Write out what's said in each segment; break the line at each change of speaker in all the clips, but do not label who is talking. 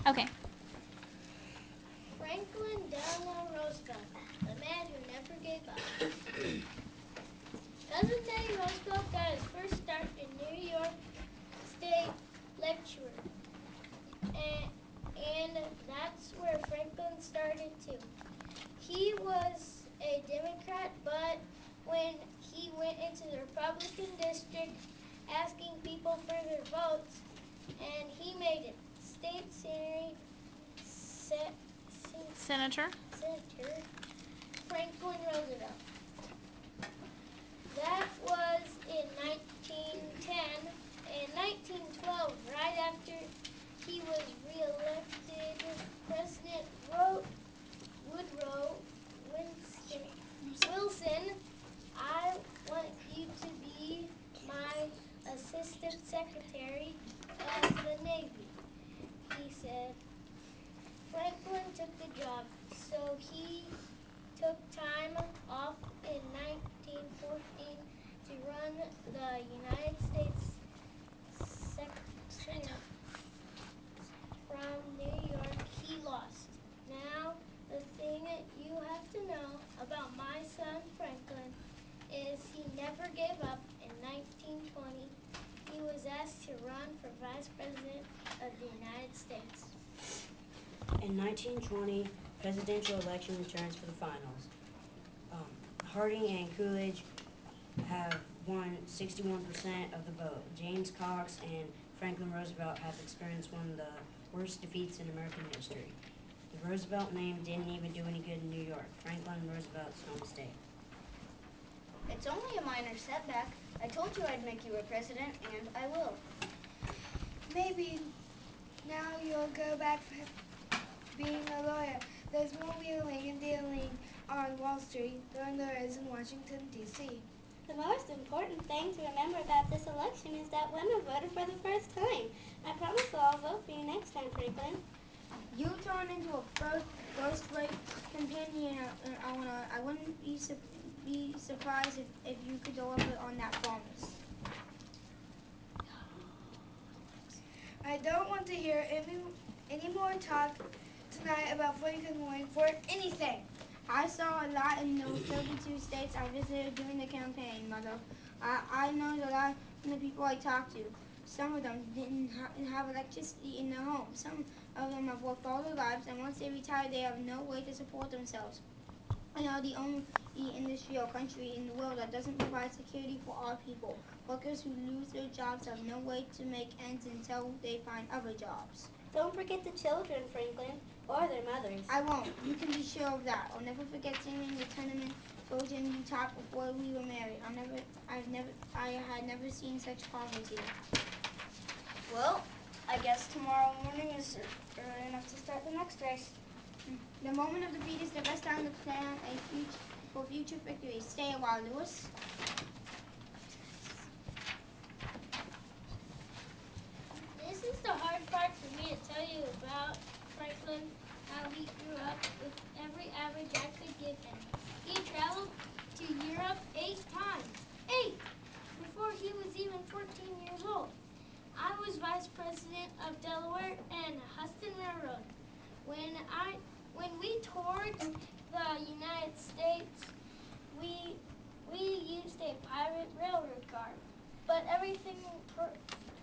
Okay.
Franklin Delano Roosevelt, the man who never gave up. Cousin Teddy Roosevelt got his first start in New York State lecturer, and that's where Franklin started too. He was a Democrat, but when he went into the Republican district asking people for their votes, and he made it state
Senator.
Senator Franklin Roosevelt. That was in 1910. In 1912, right after he was reelected, President Woodrow Wilson, I want you to be my assistant secretary of the Navy, he said. Franklin took the job, so he took time off in 1914 to run the United States Senate. From New York, he lost. Now, the thing you have to know about my son Franklin is he never gave up. In 1920, he was asked to run for Vice President of the United States.
In 1920, presidential election returns for the finals. Harding and Coolidge have won 61% of the vote. James Cox and Franklin Roosevelt have experienced one of the worst defeats in American history. The Roosevelt name didn't even do any good in New York. Franklin Roosevelt's no mistake.
It's only a minor setback. I told you I'd make you a president, and I will.
Maybe now you'll go back to being a lawyer. There's more wheeling and dealing on Wall Street than there is in Washington, D.C.
The most important thing to remember about this election is that women voted for the first time. I promise we'll all vote for you next time, Franklin.
You turn into a first-rate companion, Eleanor. I wouldn't be surprised if you could deliver on that promise. I don't want to hear any more talk tonight about Franklin going for anything. I saw a lot in those 32 states I visited during the campaign, Mother. I know a lot from the people I talked to. Some of them didn't have electricity in their homes. Some of them have worked all their lives, and once they retire, they have no way to support themselves. We are the only industry or country in the world that doesn't provide security for our people. Workers who lose their jobs have no way to make ends until they find other jobs.
Don't forget the children, Franklin, or their mothers.
I won't. You can be sure of that. I'll never forget singing the tenement Trojan you taught before we were married. I had never seen such poverty.
Well, I guess tomorrow morning is early enough to start the next race.
The moment of defeat is the best time to plan for future victories. Stay a while, Lewis.
This is the hard part for me to tell you about Franklin, how he grew up with every average I could give him. He traveled to Europe 8 times. 8! Before he was even 14 years old. I was vice president of Delaware and Hudson Railroad. When we toured the United States, we used a pirate railroad car, but everything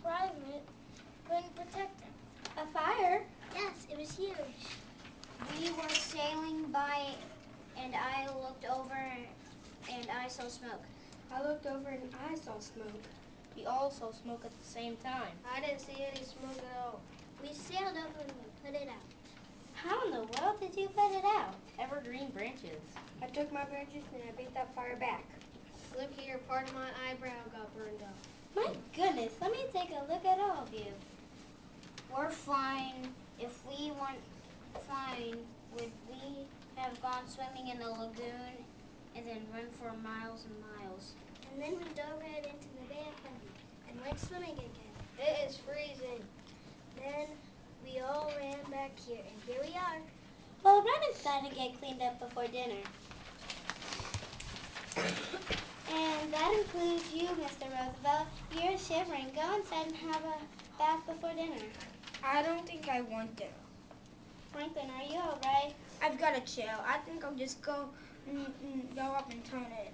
private couldn't protect him.
A fire?
Yes, it was huge.
We were sailing by, and I looked over, and I saw smoke.
I looked over and I saw smoke. We all saw smoke at the same time.
I didn't see any smoke at all. We sailed over and we put it out.
How in the world did you put it out?
Evergreen branches.
I took my branches and I beat that fire back.
Look here, part of my eyebrow got burned up.
My goodness, let me take a look at all of you.
We're fine. If we weren't fine, would we have gone swimming in the lagoon and then run for miles and miles?
And then we dove right into the bathroom and went swimming again. It is freezing. Then we all ran back here, and here we are.
Well, run inside and get cleaned up before dinner. And that includes you, Mr. Roosevelt. You're shivering. Go inside and have a bath before dinner.
I don't think I want dinner.
Franklin, are you alright?
I've got to chill. I think I'll just go up and turn it.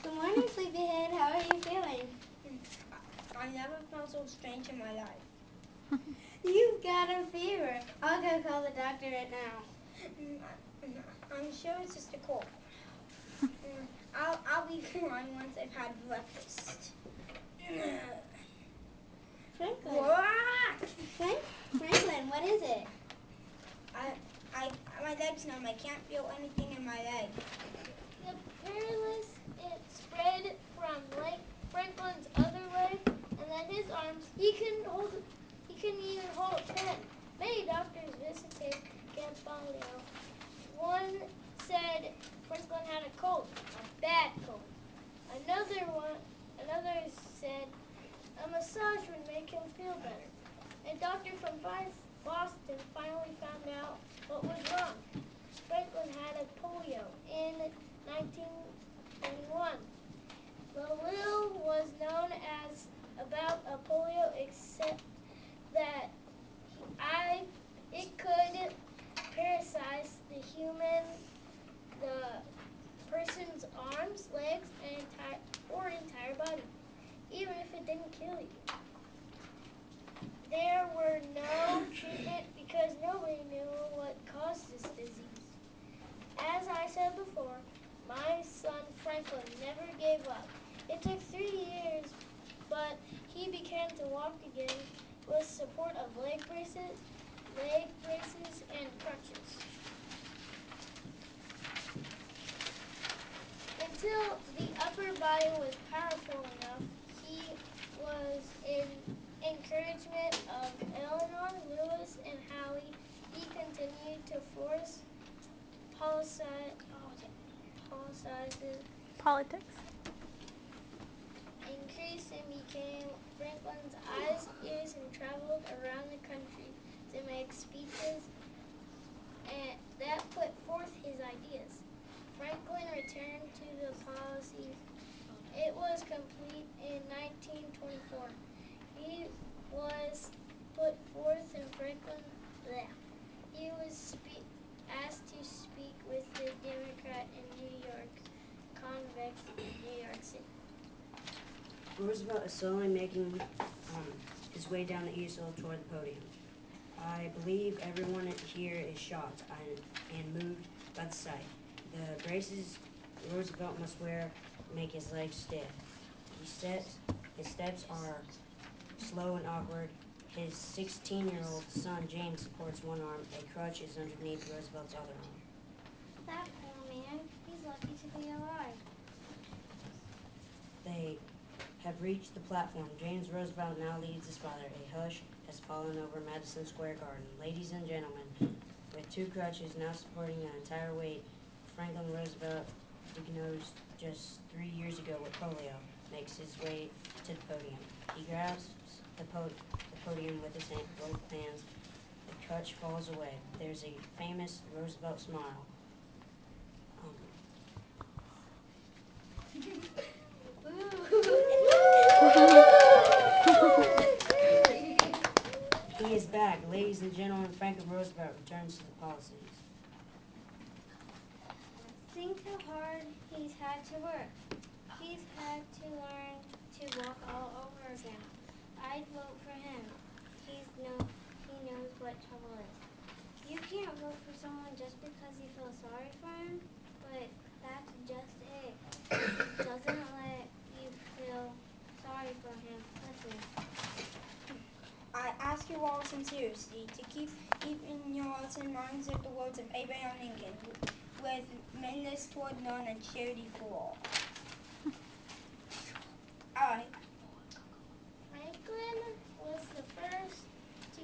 Good morning, Sleepyhead. How are you feeling?
I never felt so strange in my life.
You've got a fever. I'll go call the doctor right now.
I'm sure it's just a cold. I'll be fine once I've had breakfast.
Franklin.
What?
Franklin, what is it?
My leg's numb. I can't feel anything in my leg.
The paralysis, it spread from Franklin's other leg and then his arms. He couldn't even hold a pen. Many doctors visited Camp Folio. One said Franklin had a cold, a bad cold. Another said a massage would make him feel better. A doctor from Boston finally found out what was wrong. Franklin had a polio in 1921. Little was known as about a polio except that it could parasite the person's arms, legs, and entire body, even if it didn't kill you. There were no treatment because nobody knew what caused this disease. As I said before, my son Franklin never gave up. It took 3 years, but he began to walk again with support of leg braces, and crutches. Until the upper body was powerful enough, he was in encouragement of Eleanor, Lewis, and Hallie. He continued to force
Politics.
increased and became Franklin's eyes, ears, and traveled around the country to make speeches that put forth his ideas. Franklin returned to the policy. It was complete in 1924. He was put forth in Franklin. He was asked to speak with the Democrat in New York convex in New York City.
Roosevelt is slowly making his way down the easel toward the podium. I believe everyone here is shocked and moved by the sight. The braces Roosevelt must wear make his legs stiff. His steps are slow and awkward. His 16-year-old son James supports one arm. A crutch is underneath Roosevelt's other arm.
That poor man, he's lucky to be alive.
They have reached the platform. James Roosevelt now leads his father. A hush has fallen over Madison Square Garden. Ladies and gentlemen, with 2 crutches now supporting the entire weight, Franklin Roosevelt, diagnosed just 3 years ago with polio, makes his way to the podium. He grasps the podium with both hands. The crutch falls away. There's a famous Roosevelt smile. He is back. Ladies and gentlemen, Franklin Roosevelt returns to the policies.
Think how hard he's had to work. He's had to learn to walk all over again. I'd vote for him. He knows what trouble is. You can't vote for someone just because you feel sorry for him, but that's just it. Doesn't let you feel sorry for him. Listen.
I ask you all sincerely to keep in your hearts and minds of the words of Abraham Lincoln, with meanness toward none and charity for all. I,
Franklin was the first to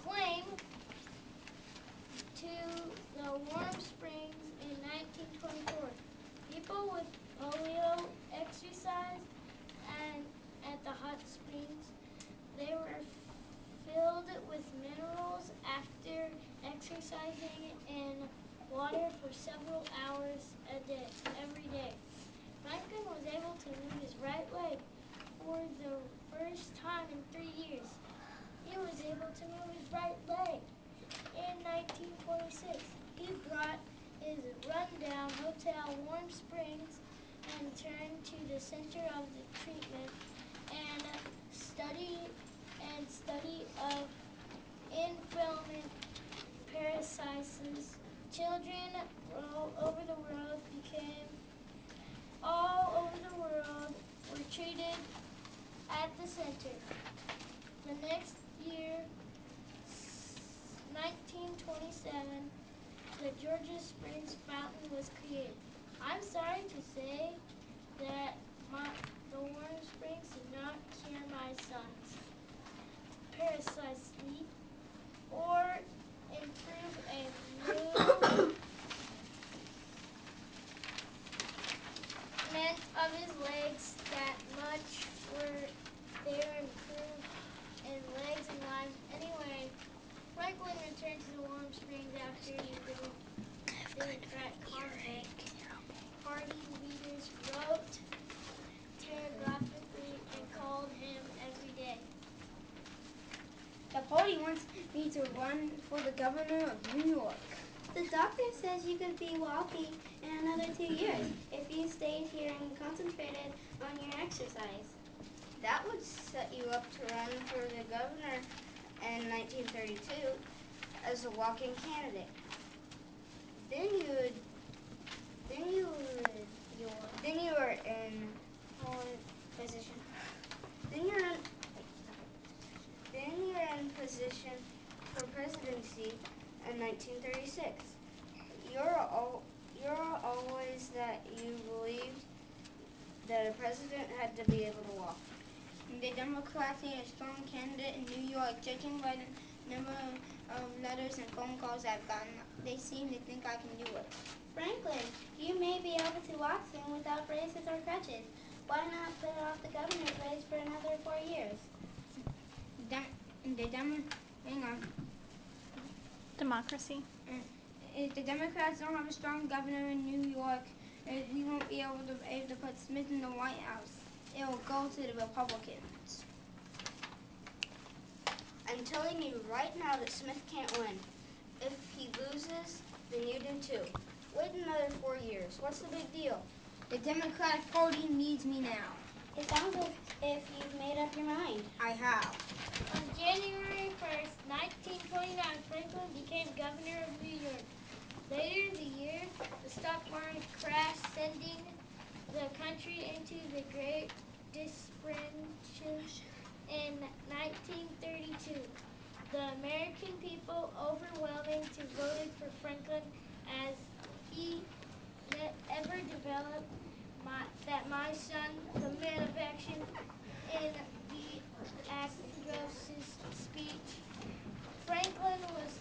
claim to the warm springs in 1924. People with polio exercised and at the hot springs. They were filled with minerals after exercising in water for several hours every day. Franklin was able to move his right leg for the first time in 3 years, he was able to move his right leg. In 1926, he brought his rundown Hotel Warm Springs and turned to the center of the treatment and study of infiltrate parasites. Children all over the world were treated at the center. The next year, 1927, the Georgia Springs Fountain was created. I'm sorry to say that the Warm Springs did not cure my son's parasites or improve a movement of his legs that much. Were there improved in legs and lives anyway? Franklin returned to the Warm Springs after he Democrat convict. Party leaders wrote telegraphically and called him every day.
The party wants me to run for the governor of New York.
The doctor says you could be walking in another 2 years if you stayed here and concentrated on your exercise.
That would set you up to run for the governor in 1932 as a walking candidate. Then you were in position. Then you're in position for presidency in 1936. You're always that you believed that a president had to be able to walk.
The Democrats need a strong candidate in New York. Judging by the number of letters and phone calls I've gotten, they seem to think I can do it.
Franklin, you may be able to walk soon without braces or crutches. Why not put off the governor's race for another 4 years?
Hang on.
Democracy.
If the Democrats don't have a strong governor in New York, we won't be able to put Smith in the White House. It will go to the Republicans.
I'm telling you right now that Smith can't win. If he loses, then you do too. Wait another 4 years. What's the big deal?
The Democratic Party needs me now.
It sounds as if you've made up your mind.
I have.
On January 1st, 1929, Franklin became governor of New York. Later the year, the stock market crashed, sending the country into the Great Depression. In 1932, the American people overwhelmingly voted for Franklin as he ever developed that my son, the man of action, in the Acrosis speech. Franklin was